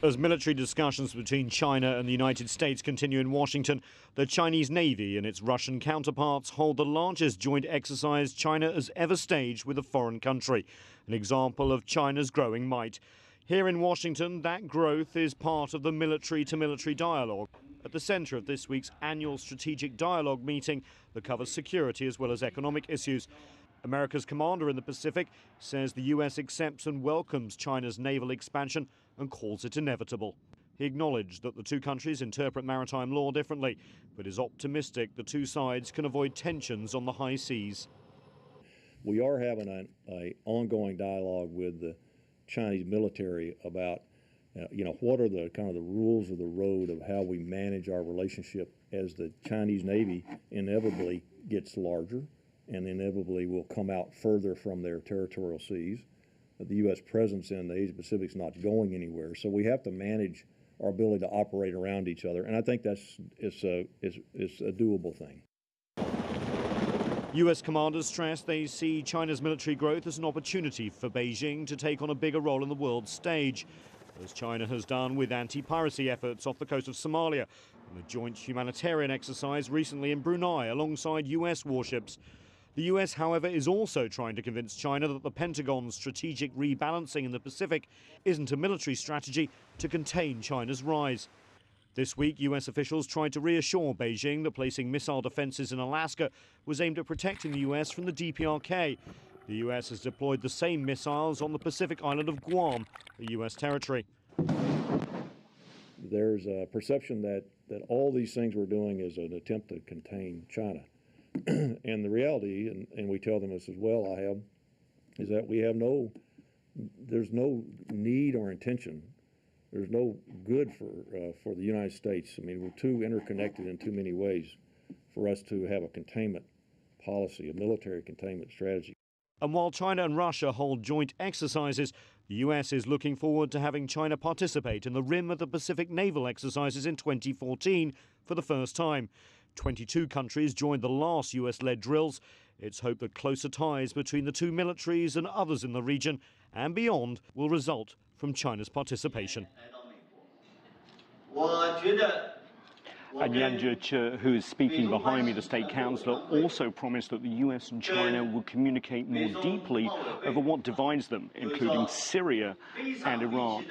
As military discussions between China and the United States continue in Washington, the Chinese Navy and its Russian counterparts hold the largest joint exercise China has ever staged with a foreign country, an example of China's growing might. Here in Washington, that growth is part of the military-to-military dialogue. At the centre of this week's annual strategic dialogue meeting that covers security as well as economic issues. America's commander in the Pacific says the US accepts and welcomes China's naval expansion and calls it inevitable. He acknowledged that the two countries interpret maritime law differently, but is optimistic the two sides can avoid tensions on the high seas. We are having an ongoing dialogue with the Chinese military about, what are the kind of the rules of the road of how we manage our relationship as the Chinese Navy inevitably gets larger and inevitably will come out further from their territorial seas. The U.S. presence in the Asia-Pacific is not going anywhere, so we have to manage our ability to operate around each other, and I think it's a doable thing. U.S. commanders stress they see China's military growth as an opportunity for Beijing to take on a bigger role in the world stage, as China has done with anti-piracy efforts off the coast of Somalia and a joint humanitarian exercise recently in Brunei alongside U.S. warships. The US, however, is also trying to convince China that the Pentagon's strategic rebalancing in the Pacific isn't a military strategy to contain China's rise. This week, US officials tried to reassure Beijing that placing missile defenses in Alaska was aimed at protecting the US from the DPRK. The US has deployed the same missiles on the Pacific island of Guam, a US territory. There's a perception that all these things we're doing is an attempt to contain China. And the reality, and we tell them this as well, is that there's no need or intention, there's no good for the United States. I mean, we're too interconnected in too many ways for us to have a containment policy, a military containment strategy. And while China and Russia hold joint exercises, the US is looking forward to having China participate in the Rim of the Pacific naval exercises in 2014 for the first time. 22 countries joined the last US-led drills. It's hoped that closer ties between the two militaries and others in the region and beyond will result from China's participation. And Yan Zheche, who is speaking behind me, the state councillor, also promised that the US and China will communicate more deeply over what divides them, including Syria and Iran.